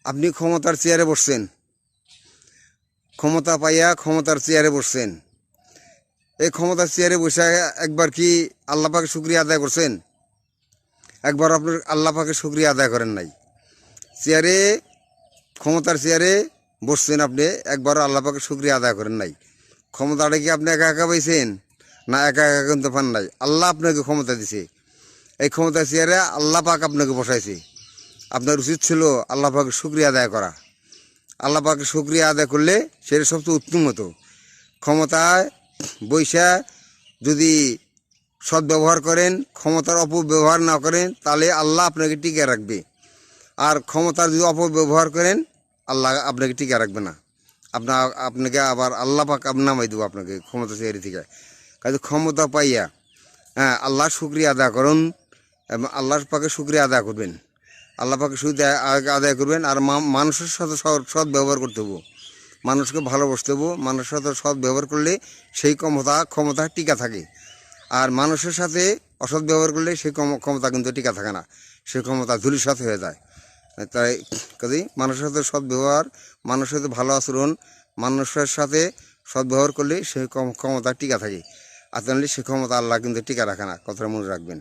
আপনি ক্ষমতার চেয়ারে বসছেন, ক্ষমতা পাইয়া ক্ষমতার চেয়ারে বসছেন। এই ক্ষমতার চেয়ারে বসে একবার কি আল্লাহ পাকের শুকরিয়া আদায় করছেন? একবার আপনার আল্লাহ পাকের শুকরিয়া আদায় করেন নাই। চেয়ারে, ক্ষমতার চেয়ারে বসছেন আপনি, একবার আল্লাহ পাকের শুকরিয়া আদায় করেন নাই। ক্ষমতাটা কি আপনি একা একা পাইছেন? না, একা একা কিন্তু পান নাই। আল্লাহ আপনাকে ক্ষমতা দিছে। এই ক্ষমতার চেয়ারে আল্লাহ পাক আপনাকে বসাইছে। আপনার উচিত ছিল আল্লাহ পাকের শুকরিয়া আদায় করা। আল্লাহ পাকের শুকরিয়া আদায় করলে সেটা সবচেয়ে উত্তম হতো। ক্ষমতায় বৈশা যদি সদ্ব্যবহার করেন, ক্ষমতার অপব্যবহার না করেন, তাহলে আল্লাহ আপনাকে টিকে রাখবে। আর ক্ষমতার যদি অপব্যবহার করেন, আল্লাহ আপনাকে টিকে রাখবে না। আপনাকে আবার আল্লাহ পাক নামাই দেবো আপনাকে ক্ষমতা চেয়ারি থেকে। কাজে ক্ষমতা পাইয়া আল্লাহর শুকরিয়া আদায় করুন এবং আল্লাহর পাকে শুকরিয়া আদায় করবেন। আল্লাহ পাকে শুকরিয়া আদায় করবেন। আর মানুষের সাথে সৎ ব্যবহার করতে হবো, মানুষকে ভালোবাসতে হবো। মানুষের সাথে সৎ ব্যবহার করলে সেই ক্ষমতা টিকা থাকে। আর মানুষের সাথে অসৎ ব্যবহার করলে সেই ক্ষমতা কিন্তু টিকা থাকে না, সেই ক্ষমতা ধূলিসাৎ হয়ে যায়। তাই কাজেই মানুষের সাথে সৎ ব্যবহার, মানুষের সাথে ভালো আচরণ, মানুষের সাথে সৎ ব্যবহার করলে সেই ক্ষমতা টিকা থাকে। আর তাহলে সেই ক্ষমতা আল্লাহ কিন্তু টিকা রাখে না, কথাটা মনে রাখবেন।